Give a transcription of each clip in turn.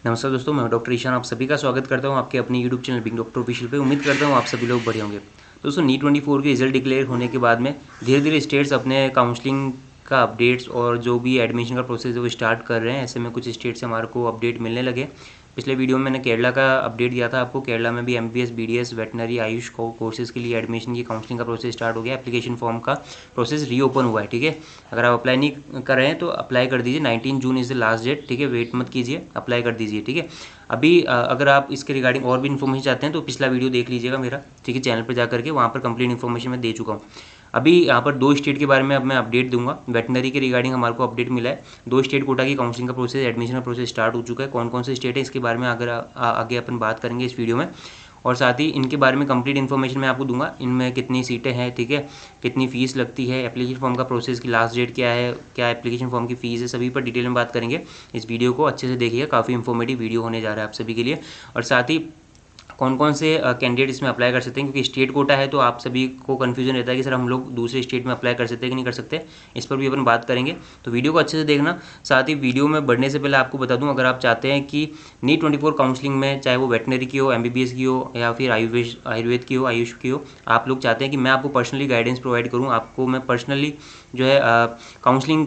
नमस्कार दोस्तों, मैं डॉक्टर ईशान आप सभी का स्वागत करता हूं आपके अपने YouTube channel big doctor official पे। उम्मीद करता हूं आप सभी लोग बढ़िया होंगे। दोस्तों, नीट 24 के रिजल्ट डिक्लेयर होने के बाद में धीरे धीरे स्टेट्स अपने काउंसलिंग का अपडेट्स और जो भी एडमिशन का प्रोसेस है वो स्टार्ट कर रहे हैं। ऐसे में कुछ स्टेट से हमारे को अपडेट मिलने लगे। पिछले वीडियो में मैंने केरला का अपडेट दिया था आपको। केरला में भी MBBS, BDS, veterinary, Ayush courses के लिए एडमिशन की काउंसलिंग का प्रोसेस स्टार्ट हो गया। एप्लीकेशन फॉर्म का प्रोसेस रीओपन हुआ है। ठीक है, अगर आप अप्लाई नहीं कर रहे हैं तो अप्लाई कर दीजिए। 19 जून इज़ द लास्ट डेट। ठीक है, वेट मत कीजिए, अप्लाई कर दीजिए। ठीक है, अभी अगर आप इसके रिगार्डिंग और भी इन्फॉर्मेशन चाहते हैं तो पिछला वीडियो देख लीजिएगा मेरा। ठीक है, चैनल पर जा करके वहाँ पर कंप्लीट इन्फॉर्मेशन मैं दे चुका हूँ। अभी यहाँ पर 2 स्टेट के बारे में अब मैं अपडेट दूंगा। वेटनरी के रिगार्डिंग हमारे को अपडेट मिला है। 2 स्टेट कोटा की काउंसलिंग का प्रोसेस, एडमिशन का प्रोसेस स्टार्ट हो चुका है। कौन कौन से स्टेट है इसके बारे में अगर आगे अपन बात करेंगे इस वीडियो में, और साथ ही इनके बारे में कंप्लीट इन्फॉर्मेशन मैं आपको दूंगा। इनमें कितनी सीटें हैं, ठीक है, कितनी फ़ीस लगती है, एप्लीकेशन फॉर्म का प्रोसेस की लास्ट डेट क्या है, क्या एप्लीकेशन फॉर्म की फ़ीस है, सभी पर डिटेल में बात करेंगे। इस वीडियो को अच्छे से देखिए, काफ़ी इन्फॉर्मेटिव वीडियो होने जा रहा है आप सभी के लिए। और साथ ही कौन कौन से कैंडिडेट इसमें अप्लाई कर सकते हैं, क्योंकि स्टेट कोटा है तो आप सभी को कन्फ्यूजन रहता है कि सर हम लोग दूसरे स्टेट में अप्लाई कर सकते हैं कि नहीं कर सकते। इस पर भी अपन बात करेंगे, तो वीडियो को अच्छे से देखना। साथ ही वीडियो में बढ़ने से पहले आपको बता दूं, अगर आप चाहते हैं कि नीट 24 काउंसलिंग में, चाहे वो वेटनरी की हो, MBBS की हो, या फिर आयुर्वेद की हो, आयुष की हो, आप लोग चाहते हैं कि मैं आपको पर्सनली गाइडेंस प्रोवाइड करूँ, आपको मैं पर्सनली जो है काउंसलिंग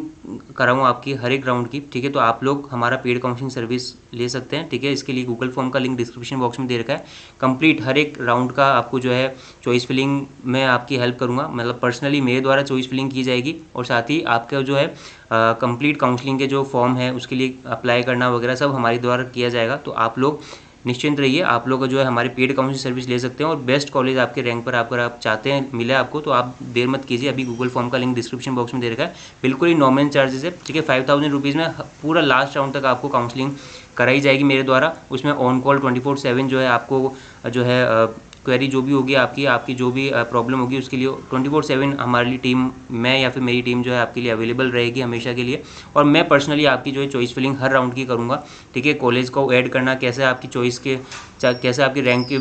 कराऊँ आपकी हर एक राउंड की। ठीक है, तो आप लोग हमारा पेड काउंसलिंग सर्विस ले सकते हैं। ठीक है, इसके लिए गूगल फॉर्म का लिंक डिस्क्रिप्शन बॉक्स में दे रखा है। कंप्लीट हर एक राउंड का आपको जो है चॉइस फिलिंग में आपकी हेल्प करूंगा, मतलब पर्सनली मेरे द्वारा चॉइस फिलिंग की जाएगी। और साथ ही आपका जो है कंप्लीट काउंसलिंग के जो फॉर्म है उसके लिए अप्लाई करना वगैरह सब हमारे द्वारा किया जाएगा। तो आप लोग निश्चिंत रहिए, आप लोग जो है हमारी पेड काउंसलिंग सर्विस ले सकते हैं। और बेस्ट कॉलेज आपके रैंक पर अगर आप चाहते हैं मिले आपको, तो आप देर मत कीजिए। अभी गूगल फॉर्म का लिंक डिस्क्रिप्शन बॉक्स में दे रखा है। बिल्कुल ही नॉमिनल चार्जेस है। ठीक है, 5000 रुपीज़ में पूरा लास्ट राउंड तक आपको काउंसलिंग कराई जाएगी मेरे द्वारा। उसमें ऑन कॉल 24/7 जो है आपको जो है क्वेरी जो भी होगी आपकी जो भी प्रॉब्लम होगी उसके लिए 24/7 हमारी टीम, मैं या फिर मेरी टीम जो है आपके लिए अवेलेबल रहेगी हमेशा के लिए। और मैं पर्सनली आपकी जो है चॉइस फिलिंग हर राउंड की करूँगा। ठीक है, कॉलेज को ऐड करना कैसे, आपकी चॉइस के कैसे, आपकी रैंक के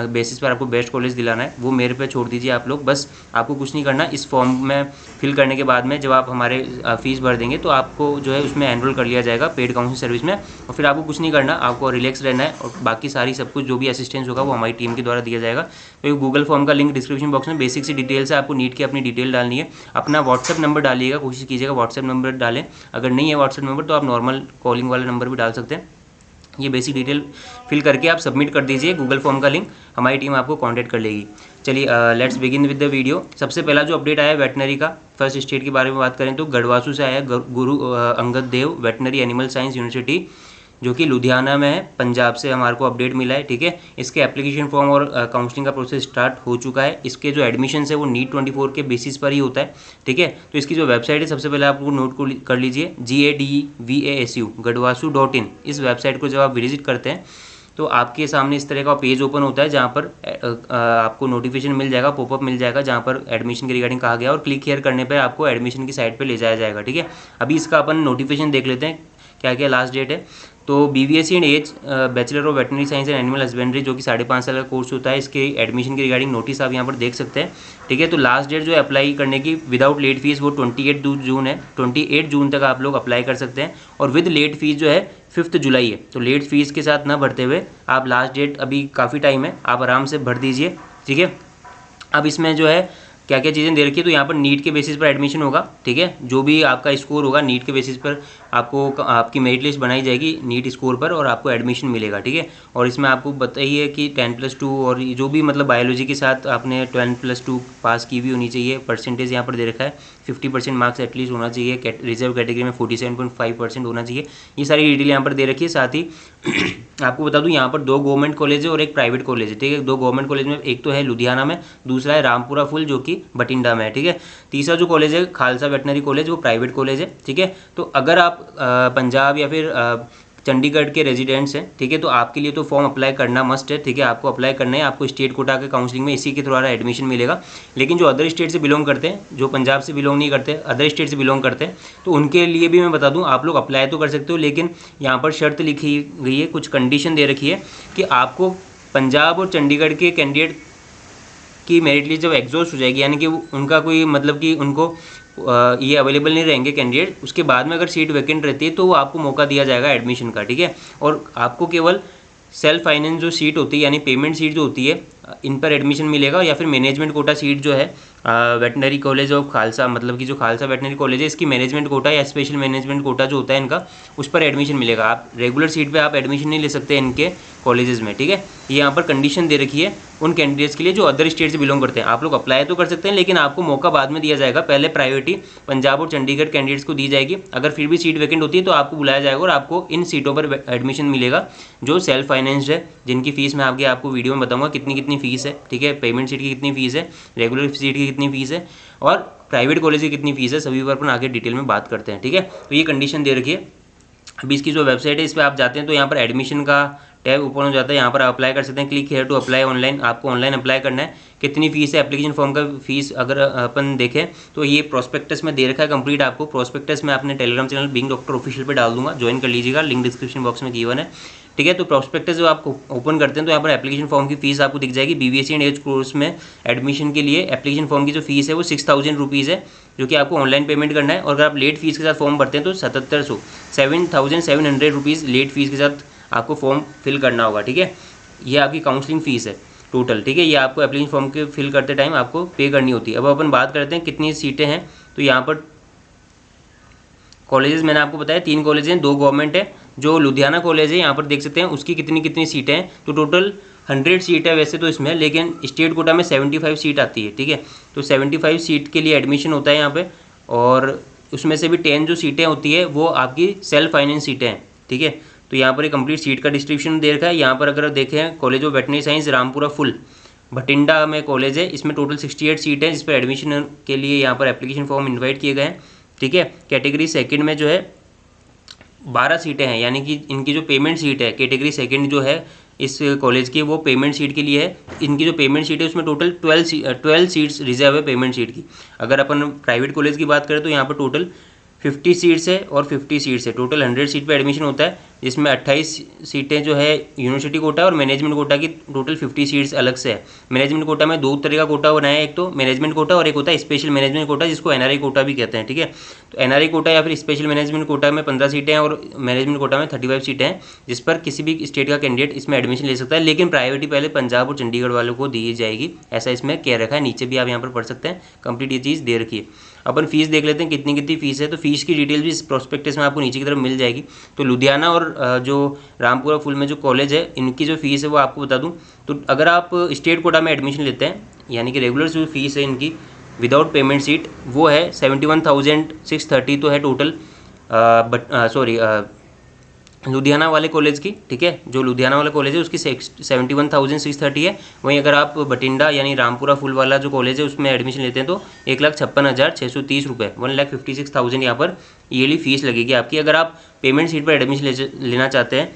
बेसिस पर आपको बेस्ट कॉलेज दिलाना है, वो मेरे पे छोड़ दीजिए आप लोग। बस आपको कुछ नहीं करना। इस फॉर्म में फिल करने के बाद में जब आप हमारे फीस भर देंगे तो आपको जो है उसमें एनरोल कर लिया जाएगा पेड काउंसलिंग सर्विस में। और फिर आपको कुछ नहीं करना, आपको रिलैक्स रहना है। और बाकी सारी सब कुछ जो भी असिस्टेंस होगा वो हमारी टीम के द्वारा दिया जाएगा। तो गूगल फॉर्म का लिंक डिस्क्रिप्शन बॉक्स में बेसिक सी डिटेल्स है। आपको नीट की अपनी डिटेल डालनी है, अपना व्हाट्सएप नंबर डालिएगा, कोशिश कीजिएगा व्हाट्सएप नंबर डालें। अगर नहीं है व्हाट्सएप नंबर तो आप नॉर्मल कॉलिंग वाला नंबर भी डाल सकते हैं। ये बेसिक डिटेल फिल करके आप सबमिट कर दीजिए। गूगल फॉर्म का लिंक, हमारी टीम आपको कांटेक्ट कर लेगी। चलिए let's begin with the video. सबसे पहला जो अपडेट आया है वेटनरी का, फर्स्ट स्टेट के बारे में बात करें तो गढ़वासू से आया है। Guru Angad Dev veterinary animal science university, जो कि लुधियाना में है, पंजाब से हमारे को अपडेट मिला है। ठीक है, इसके एप्लीकेशन फॉर्म और काउंसलिंग का प्रोसेस स्टार्ट हो चुका है। इसके जो एडमिशन है वो नीट 24 के बेसिस पर ही होता है। ठीक है, तो इसकी जो वेबसाइट है सबसे पहले आप नोट कर लीजिए, GADVASU gadwasu.in। इस वेबसाइट को जब आप विजिट करते हैं तो आपके सामने इस तरह का पेज ओपन होता है, जहाँ पर आपको नोटिफिकेशन मिल जाएगा, पॉपअप मिल जाएगा, जहाँ पर एडमिशन के रिगार्डिंग कहा गया। और क्लिक हियर करने पर आपको एडमिशन की साइट पर ले जाया जाएगा। ठीक है, अभी इसका अपन नोटिफिकेशन देख लेते हैं क्या क्या लास्ट डेट है। तो BVSC and as bachelor of veterinary science and animal husbandry, जो कि 5.5 साल का कोर्स होता है, इसके एडमिशन के रिगार्डिंग नोटिस आप यहाँ पर देख सकते हैं। ठीक है, तो लास्ट डेट जो है अप्लाई करने की विदाउट लेट फीस वो 28 जून है। 28 जून तक आप लोग अप्लाई कर सकते हैं। और विद लेट फीस जो है 5 जुलाई है। तो लेट फीस के साथ ना भरते हुए आप लास्ट डेट, अभी काफ़ी टाइम है, आप आराम से भर दीजिए। ठीक है, अब इसमें जो है क्या क्या चीज़ें दे रखी है, तो यहाँ पर नीट के बेसिस पर एडमिशन होगा। ठीक है, जो भी आपका स्कोर होगा नीट के बेसिस पर आपको आपकी मेरिट लिस्ट बनाई जाएगी नीट स्कोर पर, और आपको एडमिशन मिलेगा। ठीक है, और इसमें आपको बताइए कि 10+2 और जो भी मतलब बायोलॉजी के साथ आपने 12+2 पास की भी होनी चाहिए। परसेंटेज यहाँ पर दे रखा है 50% मार्क्स एटलीस्ट होना चाहिए। रिजर्व कैटेगरी में 47.5% होना चाहिए। ये सारी डिटेल यहाँ पर दे रखी है। साथ ही आपको बता दूं यहाँ पर 2 गवर्नमेंट कॉलेज है और एक प्राइवेट कॉलेज है। ठीक है, 2 गवर्नमेंट कॉलेज में एक तो है लुधियाना में, दूसरा है रामपुरा फुल जो कि बठिंडा में है। ठीक है, तीसरा जो कॉलेज है खालसा वेटनरी कॉलेज, वो प्राइवेट कॉलेज है। ठीक है, तो अगर आप पंजाब या फिर चंडीगढ़ के रेजिडेंट्स हैं, ठीक है, तो आपके लिए तो फॉर्म अप्लाई करना मस्ट है। ठीक है, आपको अप्लाई करना है, आपको स्टेट कोटा के काउंसलिंग में इसी के द्वारा एडमिशन मिलेगा। लेकिन जो अदर स्टेट से बिलोंग करते हैं, जो पंजाब से बिलोंग नहीं करते, अदर स्टेट से बिलोंग करते हैं, तो उनके लिए भी मैं बता दूं आप लोग अप्लाई तो कर सकते हो, लेकिन यहाँ पर शर्त लिखी गई है, कुछ कंडीशन दे रखी है कि आपको पंजाब और चंडीगढ़ के कैंडिडेट की मेरिट लिस्ट जब एग्जॉस्ट हो जाएगी, यानी कि उनका कोई मतलब कि उनको ये अवेलेबल नहीं रहेंगे कैंडिडेट। उसके बाद में अगर सीट वैकेंट रहती है तो वो आपको मौका दिया जाएगा एडमिशन का, ठीक है। और आपको केवल सेल्फ फाइनेंस जो सीट होती है यानी पेमेंट सीट जो होती है इन पर एडमिशन मिलेगा, या फिर मैनेजमेंट कोटा सीट जो है वेटनरी कॉलेज ऑफ खालसा, मतलब कि जो खालसा वेटनरी कॉलेज है इसकी मैनेजमेंट कोटा या स्पेशल मैनेजमेंट कोटा जो होता है इनका, उस पर एडमिशन मिलेगा। आप रेगुलर सीट पे आप एडमिशन नहीं ले सकते इनके कॉलेजेस में, ठीक है। ये यहाँ पर कंडीशन दे रखी है उन कैंडिडेट्स के लिए जो अदर स्टेट से बिलोंग करते हैं। आप लोग अप्लाई तो कर सकते हैं लेकिन आपको मौका बाद में दिया जाएगा, पहले प्रायोरिटी पंजाब और चंडीगढ़ कैंडिडेट्स को दी जाएगी। अगर फिर भी सीट वैकेंट होती है तो आपको बुलाया जाएगा और आपको इन सीटों पर एडमिशन मिलेगा जो सेल्फ फाइनेंस्ड है, जिनकी फीस मैं आपको वीडियो में बताऊंगा कितनी फीस है, ठीक है। पेमेंट सीट की कितनी फीस है, रेगुलर सीट की कितनी फीस है और प्राइवेट कॉलेज की कितनी फीस है, सभी पर अपन आगे डिटेल में बात करते हैं, ठीक है। तो ये कंडीशन दे रखी है। अभी इसकी जो वेबसाइट है इस पर आप जाते हैं तो यहाँ पर एडमिशन का टैब ओपन हो जाता है, यहाँ पर आप अप्लाई कर सकते हैं। Click here to apply online, आपको ऑनलाइन अप्लाई करना है। कितनी फीस है एप्लीकेशन फॉर्म का फीस अगर अपन देखें तो ये प्रोस्पेक्टस में दे रखा है कंप्लीट। आपको प्रोस्पेक्टस में अपने Telegram channel being doctor official पे डाल दूंगा, ज्वाइन कर लीजिएगा, लिंक डिस्क्रिप्शन बॉक्स में गिवन है, ठीक है। तो प्रोस्पेक्टस जो आप ओपन करते हैं तो यहाँ पर एप्लीकेशन फॉर्म की फीस आपको दिख जाएगी। बीबीएससी एंड एज कोर्स में एडमिशन के लिए एप्लीकेशन फॉर्म की जो फीस है वो 6000 रुपीज़ है, जो कि आपको ऑनलाइन पेमेंट करना है। और अगर आप लेट फीस के साथ फॉर्म भरते हैं तो 7700 रुपीज़ लेट फीस के साथ आपको फॉर्म फिल करना होगा, ठीक है। ये आपकी काउंसलिंग फीस है टोटल, ठीक है। ये आपको एप्लीकेशन फॉर्म के फिल करते टाइम आपको पे करनी होती है। अब अपन बात करते हैं कितनी सीटें हैं। तो यहाँ पर कॉलेजेस मैंने आपको बताया 3 कॉलेज हैं, 2 गवर्नमेंट है। जो लुधियाना कॉलेज है यहाँ पर देख सकते हैं उसकी कितनी सीटें हैं। तो टोटल 100 सीट है वैसे तो इसमें, लेकिन स्टेट कोटा में 75 सीट आती है, ठीक है। तो 75 सीट के लिए एडमिशन होता है यहाँ पे, और उसमें से भी 10 जो सीटें होती है वो आपकी सेल्फ फाइनेंस सीटें हैं, ठीक है। तो यहाँ पर एक कंप्लीट सीट का डिस्क्रिप्शन दे रखा है। यहाँ पर अगर देखें college of veterinary science Rampura full Bathinda में कॉलेज है, इसमें टोटल 68 सीट है जिस पर एडमिशन के लिए यहाँ पर एप्लीकेशन फॉर्म इन्वाइट किए गए हैं, ठीक है। कैटेगरी सेकंड में जो है 12 सीटें हैं, यानी कि इनकी जो पेमेंट सीट है कैटेगरी सेकंड जो है इस कॉलेज की वो पेमेंट सीट के लिए है। इनकी जो पेमेंट सीट है उसमें टोटल 12 सीट्स रिजर्व है पेमेंट सीट की। अगर अपन प्राइवेट कॉलेज की बात करें तो यहाँ पर टोटल 50 सीट्स है और 50 सीट्स है, टोटल 100 सीट पे एडमिशन होता है, जिसमें 28 सीटें जो है यूनिवर्सिटी कोटा और मैनेजमेंट कोटा की टोटल 50 सीट्स अलग से है। मैनेजमेंट कोटा में 2 तरह का कोटा बनाया है, एक तो मैनेजमेंट कोटा और एक होता है स्पेशल मैनेजमेंट कोटा जिसको एनआरआई कोटा भी कहते हैं, ठीक है। तो एनआरआई कोटा या फिर स्पेशल मैनेजमेंट कोटा में 15 सीटें हैं और मैनेजमेंट कोटा में 35 सीटें हैं, जिस पर किसी भी स्टेट का कैंडिडेट इसमें एडमिशन ले सकता है, लेकिन प्रायोरिटी पहले पंजाब और चंडीगढ़ वालों को दी जाएगी, ऐसा इसमें कह रखा है। नीचे भी आप यहाँ पर पढ़ सकते हैं, कंप्लीट ये चीज़ दे रखी है। अपन फीस देख लेते हैं कितनी फीस है। तो फीस की डिटेल भी इस प्रोस्पेक्टस में आपको नीचे की तरफ मिल जाएगी। तो लुधियाना और जो रामपुरा फुल में जो कॉलेज है इनकी जो फीस है वो आपको बता दूं, तो अगर आप स्टेट कोटा में एडमिशन लेते हैं यानी कि रेगुलर जो फीस है इनकी विदाउट पेमेंट सीट वो है 71,630 तो है टोटल, लुधियाना वाले कॉलेज की, ठीक है। जो लुधियाना वाला कॉलेज है उसकी 71,630 है। वहीं अगर आप बठिंडा यानी रामपुरा फुल वाला जो कॉलेज है उसमें एडमिशन लेते हैं तो 1,56,630 रुपये 1,56,000 यहाँ पर ईयरली फीस लगेगी आपकी। अगर आप पेमेंट सीट पर एडमिशन लेना चाहते हैं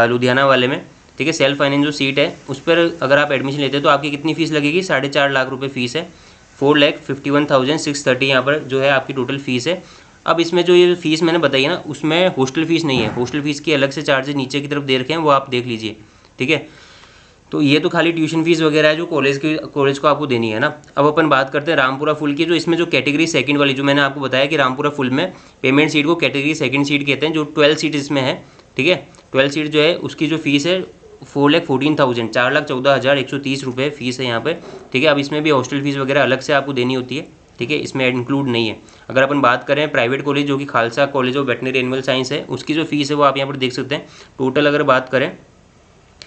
लुधियाना वाले में, ठीक है, सेल्फ फाइनेंस जो सीट है उस पर अगर आप एडमिशन लेते हैं तो आपकी कितनी फीस लगेगी, 4.5 लाख रुपये फीस है। 4,51,630 यहाँ पर जो है आपकी टोटल फीस है। अब इसमें जो ये फीस मैंने बताई है ना उसमें हॉस्टल फीस नहीं है, हॉस्टल फीस की अलग से चार्जेस नीचे की तरफ दे रखे हैं, वो आप देख लीजिए, ठीक है। तो ये तो खाली ट्यूशन फीस वगैरह है जो कॉलेज को आपको देनी है ना। अब अपन बात करते हैं रामपुरा फुल की, जो इसमें जो कैटेगरी सेकंड वाली जो मैंने आपको बताया कि रामपुरा फुल में पेमेंट सीट को कैटेगरी सेकंड सीट कहते हैं, जो 12 सीट इसमें है, ठीक है। 12 सीट जो है उसकी जो फीस है 4,14,000 4,14,130 रुपये फीस है यहाँ पे, ठीक है। अब इसमें भी हॉस्टल फीस वगैरह अलग से आपको देनी होती है, ठीक है, इसमें इंक्लूड नहीं है। अगर अपन बात करें प्राइवेट कॉलेज जो कि Khalsa college of veterinary animal science है उसकी जो फीस है वो आप यहाँ पर देख सकते हैं। टोटल अगर बात करें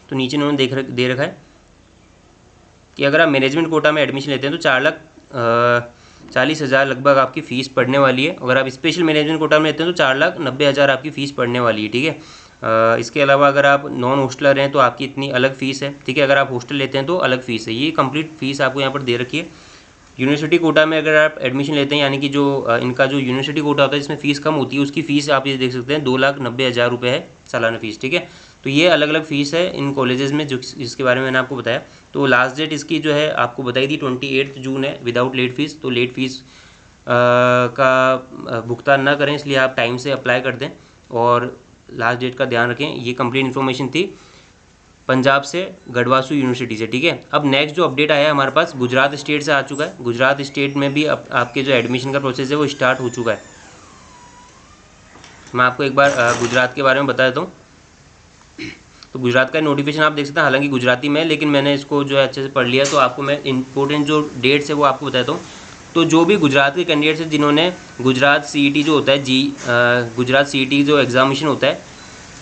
तो नीचे उन्होंने दे रखा है कि अगर आप मैनेजमेंट कोटा में एडमिशन लेते हैं तो 4,40,000 लगभग आपकी फ़ीस पड़ने वाली है। अगर आप स्पेशल मैनेजमेंट कोटा में लेते हैं तो 4,90,000 आपकी फ़ीस पड़ने वाली है, ठीक है। इसके अलावा अगर आप नॉन हॉस्टलर हैं तो आपकी इतनी अलग फ़ीस है, ठीक है। अगर आप हॉस्टल लेते हैं तो अलग फ़ीस है। ये कंप्लीट फ़ीस आपको यहाँ पर दे रखी है। यूनिवर्सिटी कोटा में अगर आप एडमिशन लेते हैं यानी कि जो इनका जो यूनिवर्सिटी कोटा होता है जिसमें फ़ीस कम होती है उसकी फ़ीस आप ये देख सकते हैं 2,90,000 रुपये है सालाना फ़ीस, ठीक है। तो ये अलग अलग फ़ीस है इन कॉलेजेस में जो जिसके बारे में मैंने आपको बताया। तो लास्ट डेट इसकी जो है आपको बताई थी 28 जून है विदाउट लेट फीस। तो लेट फीस का भुगतान ना करें, इसलिए आप टाइम से अप्लाई कर दें और लास्ट डेट का ध्यान रखें। ये कंप्लीट इन्फॉर्मेशन थी पंजाब से गढ़वासू यूनिवर्सिटी से, ठीक है। अब नेक्स्ट जो अपडेट आया है हमारे पास गुजरात स्टेट से आ चुका है। गुजरात स्टेट में भी अब आपके जो एडमिशन का प्रोसेस है वो स्टार्ट हो चुका है। मैं आपको एक बार गुजरात के बारे में बता देता हूँ। तो गुजरात का नोटिफिकेशन आप देख सकते हैं, हालांकि गुजराती में, लेकिन मैंने इसको जो है अच्छे से पढ़ लिया, तो आपको मैं इंपॉर्टेंट जो डेट्स है वो आपको बताता हूँ। तो जो भी गुजरात के कैंडिडेट्स हैं जिन्होंने गुजरात CET जो होता है गुजरात CET जो एग्जामिनेशन होता है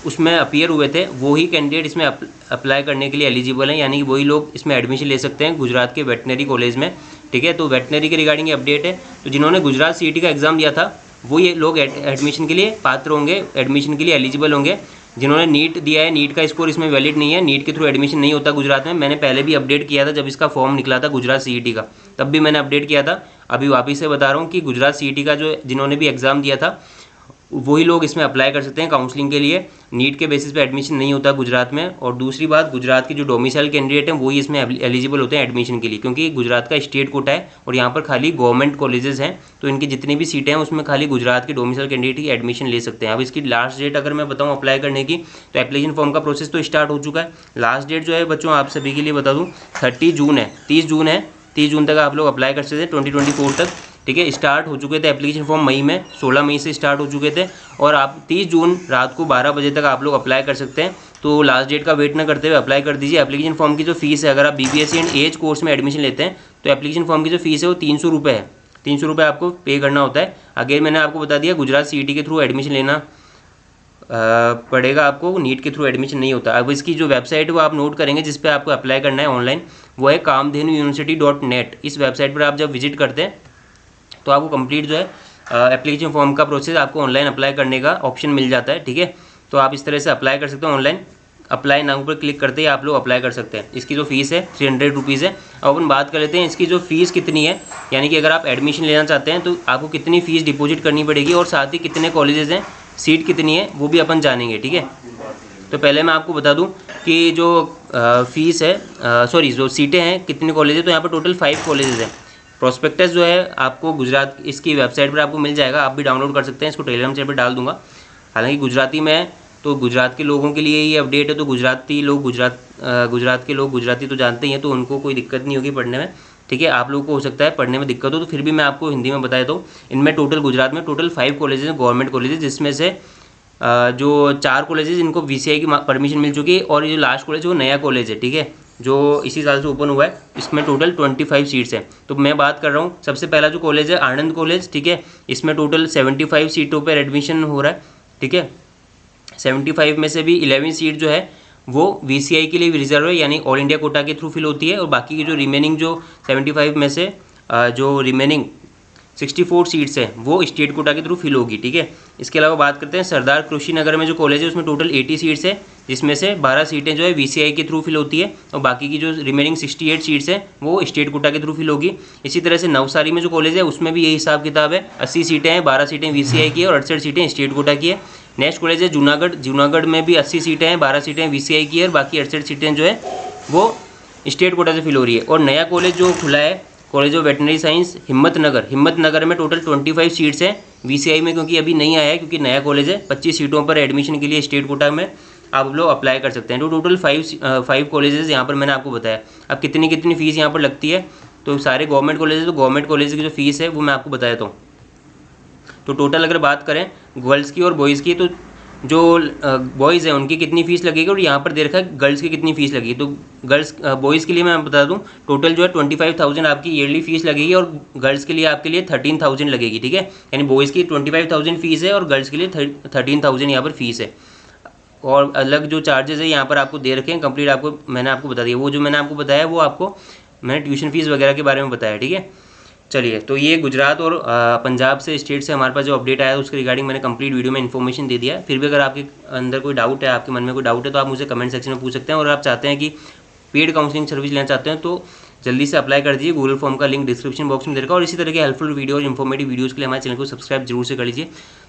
उसमें अपीयर हुए थे, वही कैंडिडेट इसमें अप्लाई करने के लिए एलिजिबल हैं, यानी कि वही लोग इसमें एडमिशन ले सकते हैं गुजरात के वेटनरी कॉलेज में, ठीक है। तो वेटनरी के रिगार्डिंग ये अपडेट है। तो जिन्होंने गुजरात CET का एग्ज़ाम दिया था वो ये लोग एडमिशन के लिए पात्र होंगे, एडमिशन के लिए एलिजिबल होंगे। जिन्होंने नीट दिया है, नीट का स्कोर इसमें वैलिड नहीं है, नीट के थ्रू एडमिशन नहीं होता गुजरात में। मैंने पहले भी अपडेट किया था जब इसका फॉर्म निकला था गुजरात CET का, तब भी मैंने अपडेट किया था। अभी वापस से बता रहा हूँ कि गुजरात CET का जो जिन्होंने भी एग्ज़ाम दिया था वही लोग इसमें अप्लाई कर सकते हैं काउंसलिंग के लिए। नीट के बेसिस पे एडमिशन नहीं होता गुजरात में। और दूसरी बात, गुजरात की जो डोमिसाइल कैंडिडेट हैं वही इसमें एलिजिबल होते हैं एडमिशन के लिए, क्योंकि गुजरात का स्टेट कोटा है और यहाँ पर खाली गवर्नमेंट कॉलेजेस हैं, तो इनकी जितनी भी सीटें हैं उसमें खाली गुजरात के डोमिसाइल कैंडिडेट ही एडमिशन ले सकते हैं। अब इसकी लास्ट डेट अगर मैं बताऊँ अप्लाई करने की, तो एप्लीकेशन फॉर्म का प्रोसेस तो स्टार्ट हो चुका है। लास्ट डेट जो है बच्चों आप सभी के लिए बता दूँ 30 जून है, 30 जून है, 30 जून तक आप लोग अप्लाई कर सकते हैं 2024 तक, ठीक है। स्टार्ट हो चुके थे एप्लीकेशन फॉर्म मई में, 16 मई से स्टार्ट हो चुके थे और आप 30 जून रात को 12 बजे तक आप लोग अप्लाई कर सकते हैं। तो लास्ट डेट का वेट ना करते हुए अप्लाई कर दीजिए। एप्लीकेशन फॉर्म की जो फीस है, अगर आप BBSc एंड एज कोर्स में एडमिशन लेते हैं तो एप्लीकेशन फॉर्म की जो फीस है वो 300 रुपये है, 300 रुपये आपको पे करना होता है। अगेन मैंने आपको बता दिया गुजरात CET के थ्रू एडमिशन लेना पड़ेगा आपको, नीट के थ्रू एडमिशन नहीं होता। अब इसकी जो वेबसाइट है वो आप नोट करेंगे जिस पे आपको अप्लाई करना है ऑनलाइन, वो है kamdhenuuniversity.net। इस वेबसाइट पर आप जब विजिट करते हैं तो आपको कंप्लीट जो है एप्लीकेशन फॉर्म का प्रोसेस आपको ऑनलाइन अप्लाई करने का ऑप्शन मिल जाता है, ठीक है। तो आप इस तरह से अप्लाई कर सकते हैं ऑनलाइन। अप्लाई नाउ पर क्लिक करते ही आप लोग अप्लाई कर सकते हैं। इसकी जो फीस है 300 रुपीज़ है। अब अपन बात कर लेते हैं इसकी जो फीस कितनी है, यानी कि अगर आप एडमिशन लेना चाहते हैं तो आपको कितनी फ़ीस डिपॉजिट करनी पड़ेगी और साथ ही कितने कॉलेजेस हैं, सीट कितनी है, वो भी अपन जानेंगे, ठीक है। तो पहले मैं आपको बता दूं कि जो फीस है जो सीटें हैं कितने कॉलेज है, तो यहाँ पर टोटल 5 कॉलेजेस हैं। प्रोस्पेक्टस जो है आपको गुजरात इसकी वेबसाइट पर आपको मिल जाएगा, आप भी डाउनलोड कर सकते हैं, इसको टेलीग्राम चैनल पर डाल दूंगा। हालांकि गुजराती में है तो गुजरात के लोगों के लिए ये अपडेट है, तो गुजरात के लोग गुजराती तो जानते ही हैं, तो उनको कोई दिक्कत नहीं होगी पढ़ने में, ठीक है। आप लोगों को हो सकता है पढ़ने में दिक्कत हो, तो फिर भी मैं आपको हिंदी में बताया तो इनमें टोटल गुजरात में टोटल 5 कॉलेजेस हैं गवर्नमेंट कॉलेजेस, जिसमें से जो 4 कॉलेजेस इनको VCI की परमिशन मिल चुकी है और ये जो लास्ट कॉलेज है वो नया कॉलेज है, ठीक है, जो इसी साल से ओपन हुआ है। इसमें टोटल 25 सीट्स हैं। तो मैं बात कर रहा हूँ सबसे पहला जो कॉलेज है आनंद कॉलेज, ठीक है। इसमें टोटल 75 सीटों पर एडमिशन हो रहा है, ठीक है। 75 में से भी 11 सीट जो है वो VCI के लिए रिजर्व है, यानी ऑल इंडिया कोटा के थ्रू फिल होती है, और बाकी की जो रिमेनिंग जो 75 में से जो रिमेनिंग 64 सीट्स हैं वो स्टेट कोटा के थ्रू फिल होगी, ठीक है। इसके अलावा बात करते हैं सरदार कृषि नगर में जो कॉलेज है उसमें टोटल 80 सीट्स है, जिसमें से 12 सीटें जो है VCI के थ्रू फिल होती है और बाकी की जो रिमेनिंग 68 सीट्स हैं वो स्टेट कोटा के थ्रू फिल होगी। इसी तरह से नवसारी में जो कॉलेज है उसमें भी यही हिसाब किताब है, 80 सीटें हैं, 12 सीटें VCI की है और 68 सीटें स्टेट कोटा की है। नेक्स्ट कॉलेज है जूनागढ़ में भी 80 सीटें हैं, 12 सीटें VCI की है और बाकी 68 सीटें जो है वो स्टेट कोटा से फिल हो रही है। और नया कॉलेज जो खुला है college of veterinary science Himmatnagar में टोटल 25 सीट्स हैं VCI में, क्योंकि अभी नहीं आया है क्योंकि नया कॉलेज है। 25 सीटों पर एडमिशन के लिए स्टेट कोटा में आप लोग अप्लाई कर सकते हैं। तो टोटल 5 कॉलेजेस यहाँ पर मैंने आपको बताया। अब कितनी फ़ीस यहाँ पर लगती है, तो सारे गवर्नमेंट कॉलेज, तो गवर्नमेंट कॉलेज की जो फीस है वो मैं आपको बताया था। तो टोटल अगर बात करें गर्ल्स की और बॉयज़ की, तो जो बॉयज़ हैं उनकी कितनी फ़ीस लगेगी और यहाँ पर दे रखा है गर्ल्स की कितनी फ़ीस लगेगी। तो बॉयज़ के लिए मैं बता दूँ टोटल जो है 25,000 आपकी ईयरली फ़ीस लगेगी और गर्ल्स के लिए आपके लिए 13,000 लगेगी, ठीक है। यानी बॉयज़ की 25,000 फ़ीस है और गर्ल्स के लिए 13,000 यहाँ पर फ़ीस है। और अलग जो चार्जेस है यहाँ पर आपको दे रखे हैं कंप्लीट, आपको मैंने आपको बता दिया। वो जो मैंने आपको बताया वो आपको मैंने ट्यूशन फ़ीस वगैरह के बारे में बताया, ठीक है। चलिए, तो ये गुजरात और पंजाब से स्टेट से हमारे पास जो अपडेट आया उसके रिगार्डिंग मैंने कंप्लीट वीडियो में इन्फॉर्मेशन दे दिया है। फिर भी अगर आपके अंदर कोई डाउट है, आपके मन में कोई डाउट है, तो आप मुझे कमेंट सेक्शन में पूछ सकते हैं। और आप चाहते हैं कि पेड काउंसलिंग सर्विस लेना चाहते हैं तो जल्दी से अप्लाई कर दीजिए। गूगल फॉर्म का लिंक डिस्क्रिप्शन बॉक्स में दे रखा है। और इसी तरह के हेल्पफुल वीडियो और इन्फॉर्मेटिव वीडियोज़ के लिए हमारे चैनल को सब्सक्राइब जरूर से कर लीजिए।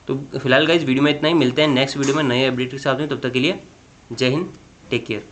तो फिलहाल गाइस वीडियो में इतना ही, मिलते हैं नेक्स्ट वीडियो में नए अपडेट के साथ में। तब तक के लिए जय हिंद, टेक केयर।